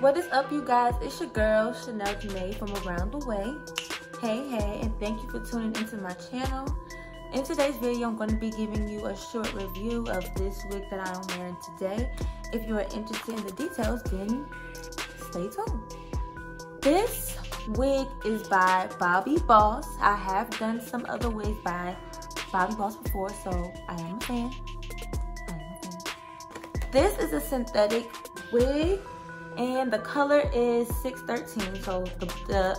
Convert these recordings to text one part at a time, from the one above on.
What is up, you guys? It's your girl, Shanelle.janai from around the way. Hey, and thank you for tuning into my channel. In today's video, I'm going to be giving you a short review of this wig that I'm wearing today. If you are interested in the details, then stay tuned. This wig is by Bobbi Boss. I have done some other wigs by Bobbi Boss before, so I am a fan. This is a synthetic wig, and the color is 613. So the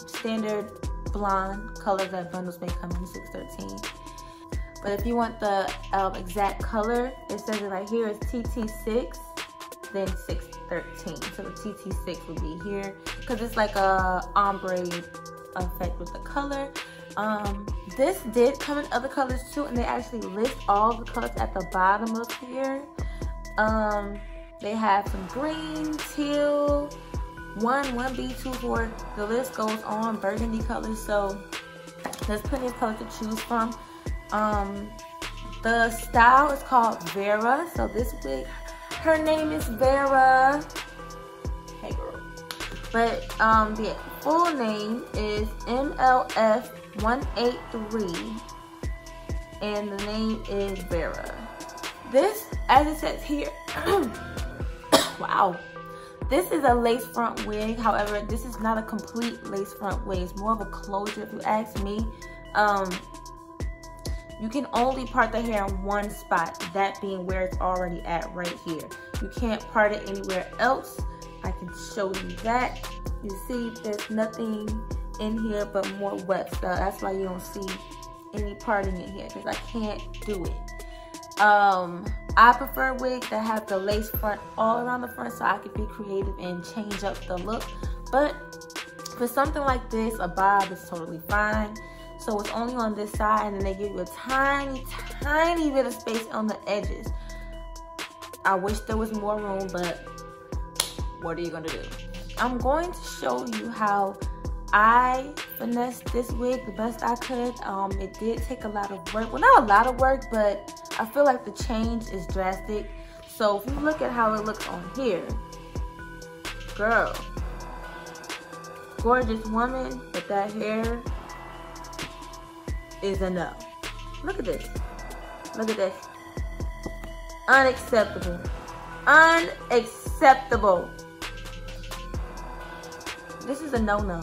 standard blonde color that bundles may come in 613. But if you want the exact color, it says it right here is TT6, then 613. So the TT6 would be here because it's like a ombre effect with the color. This did come in other colors too, and they actually list all the colors at the bottom of here. They have some green, teal, 1B, 2, 4. The list goes on. Burgundy colors. So there's plenty of colors to choose from. The style is called VERA. So this wig, her name is VERA. Hey girl. But the full name is MLF183, and the name is VERA. This, as it says here, wow. This is a lace front wig. However, this is not a complete lace front wig. It's more of a closure, if you ask me. You can only part the hair in one spot, that being where it's already at right here. You can't part it anywhere else. I can show you that. You see, there's nothing in here but more weft. So that's why you don't see any parting in here, because I can't do it. I prefer wigs that have the lace front all around the front so I can be creative and change up the look. But for something like this, a bob is totally fine. So it's only on this side, and then they give you a tiny bit of space on the edges. I wish there was more room, but what are you gonna do? I'm going to show you how I finessed this wig the best I could. It did take a lot of work. Well, not a lot of work, but I feel like the change is drastic. So if you look at how it looks on here, girl, gorgeous woman, but that hair is a no. Look at this. Look at this. Unacceptable. Unacceptable. This is a no-no.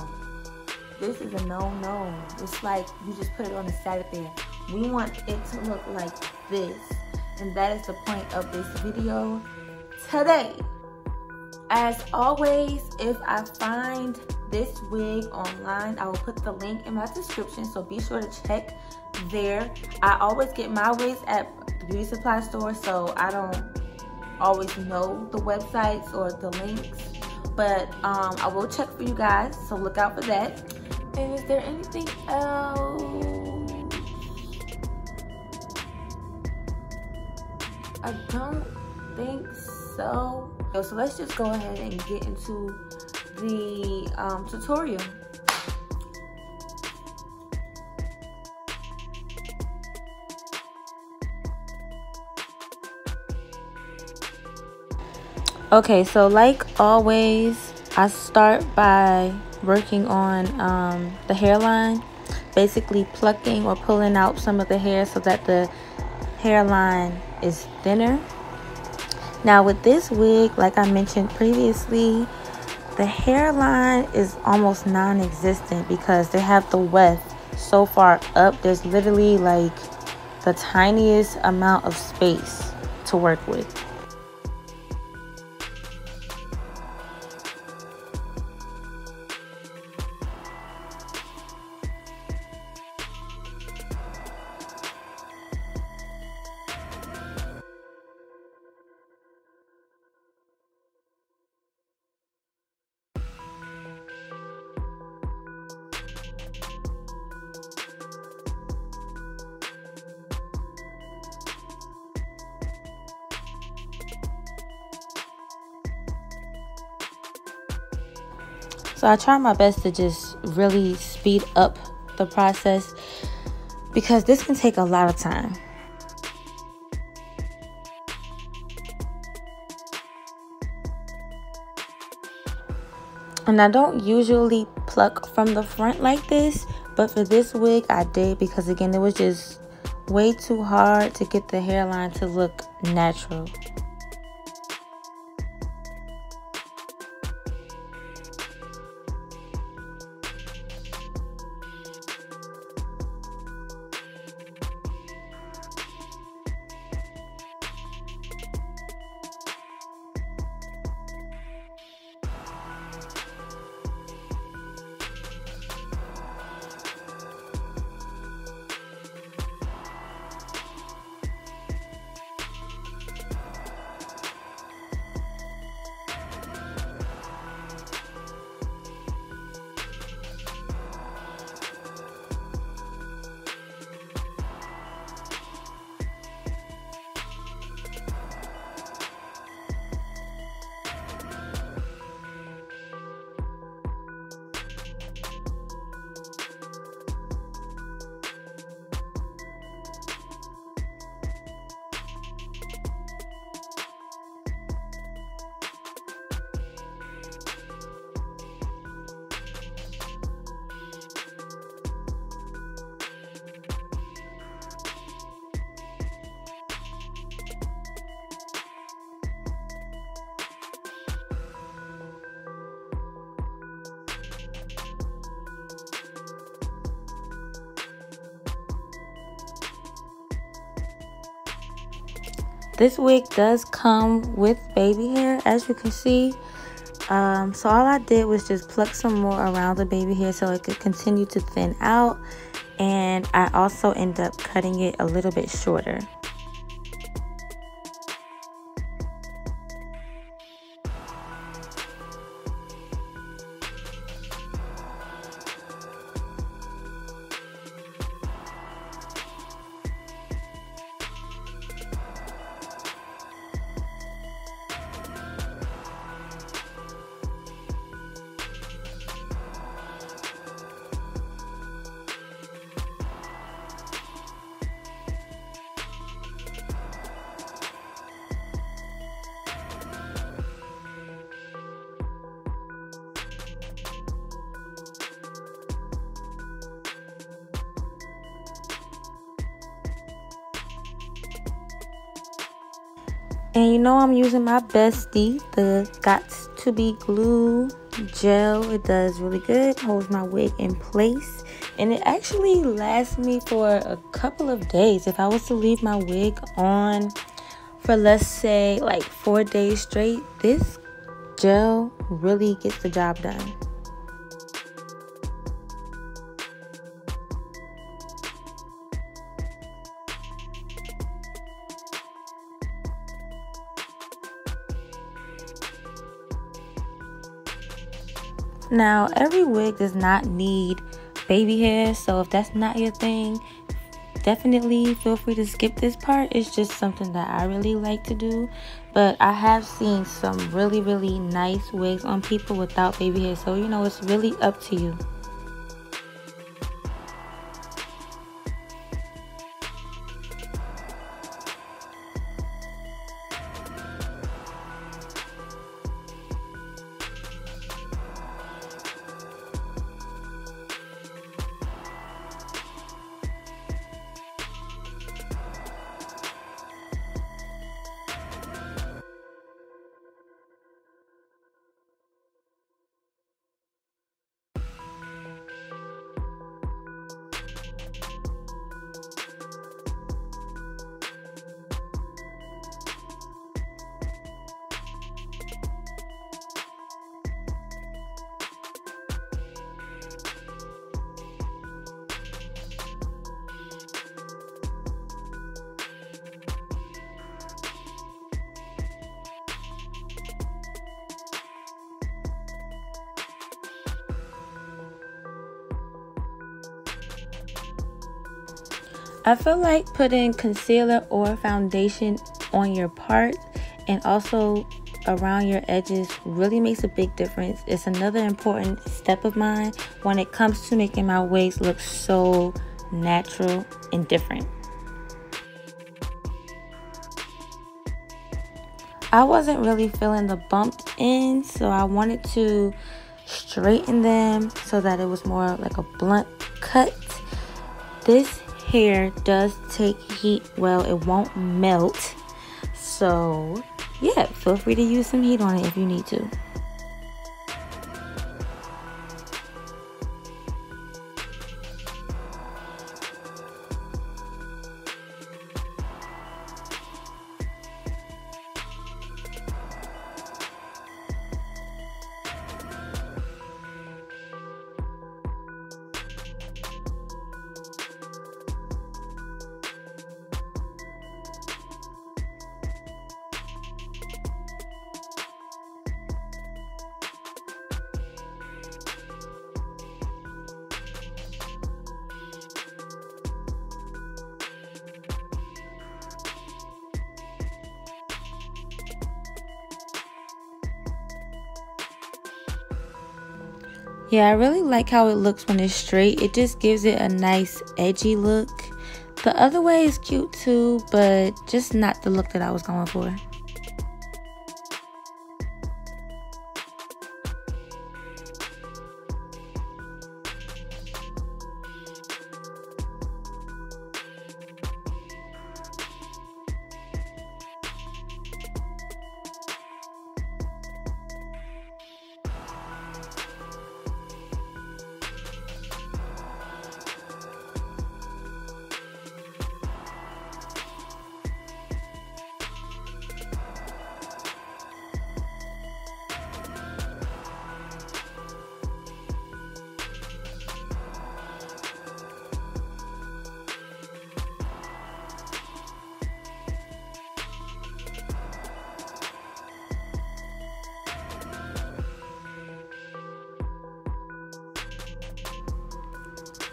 This is a no-no. It's like you just put it on the side of there. We want it to look like this. And that is the point of this video today. As always, if I find this wig online, I will put the link in my description, so be sure to check there. I always get my wigs at the beauty supply store, so I don't always know the websites or the links. But I will check for you guys, so look out for that. And is there anything else? I don't think so. So let's just go ahead and get into the tutorial. Okay, so like always, I start by working on the hairline, basically plucking or pulling out some of the hair so that the hairline is thinner. Now with this wig, like I mentioned previously, the hairline is almost non-existent because they have the weft so far up. There's literally like the tiniest amount of space to work with. So I try my best to just really speed up the process because this can take a lot of time. And I don't usually pluck from the front like this, but for this wig I did, because again, it was just way too hard to get the hairline to look natural. This wig does come with baby hair, as you can see. So all I did was just pluck some more around the baby hair so it could continue to thin out. And I also end up cutting it a little bit shorter. And you know I'm using my bestie, the Gots to Be Glue gel. It does really good, holds my wig in place, and it actually lasts me for a couple of days. If I was to leave my wig on for, let's say, like 4 days straight, this gel really gets the job done. Now, every wig does not need baby hair, so if that's not your thing, definitely feel free to skip this part. It's just something that I really like to do. But I have seen some really, really nice wigs on people without baby hair, so you know, it's really up to you. I feel like putting concealer or foundation on your parts and also around your edges really makes a big difference. It's another important step of mine when it comes to making my wigs look so natural and different. I wasn't really feeling the bumped ends, so I wanted to straighten them so that it was more like a blunt cut. This hair does take heat well, it won't melt. So yeah, feel free to use some heat on it if you need to. Yeah, I really like how it looks when it's straight. It just gives it a nice edgy look. The other way is cute too, but just not the look that I was going for.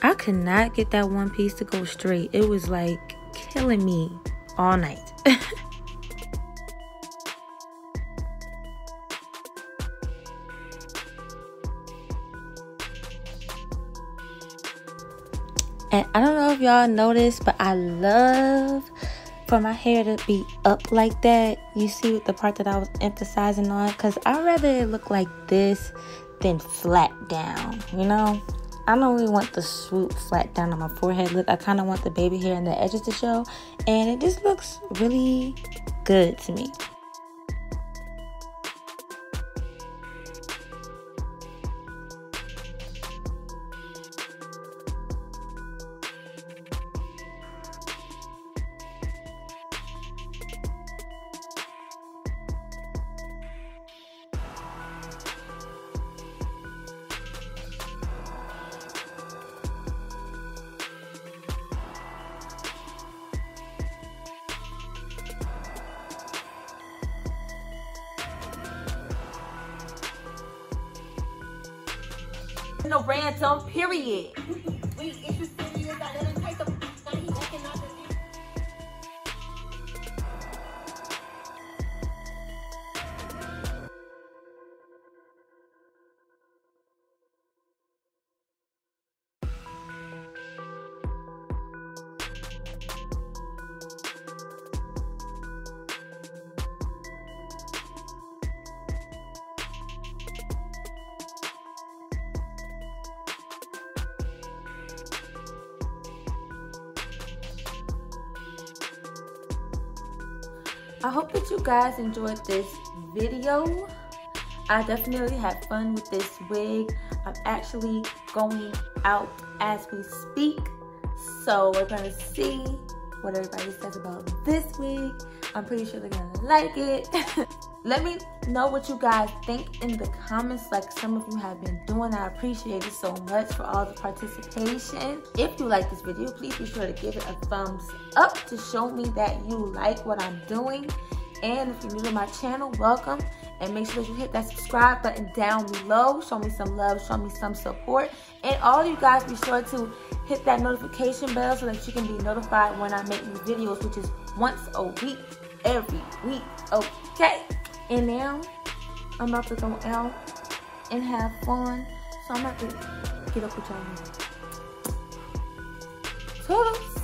I could not get that one piece to go straight. It was like killing me all night. And I don't know if y'all noticed, but I love for my hair to be up like that. You see the part that I was emphasizing on? Because I'd rather it look like this than flat down, you know? I don't really want the swoop flat down on my forehead look. I kind of want the baby hair and the edges to show. And it just looks really good to me. No ransom, period. I hope that you guys enjoyed this video. I definitely had fun with this wig. I'm actually going out as we speak, so we're gonna see what everybody says about this wig. I'm pretty sure they're gonna like it. Let me know what you guys think in the comments, like some of you have been doing. I appreciate it so much for all the participation. If you like this video, please be sure to give it a thumbs up to show me that you like what I'm doing. And if you're new to my channel, welcome. And make sure that you hit that subscribe button down below. Show me some love, show me some support. And all you guys, be sure to hit that notification bell so that you can be notified when I make new videos, which is once a week, every week, okay? And now, I'm about to go out and have fun. So I'm about to get up with y'all. Toodles.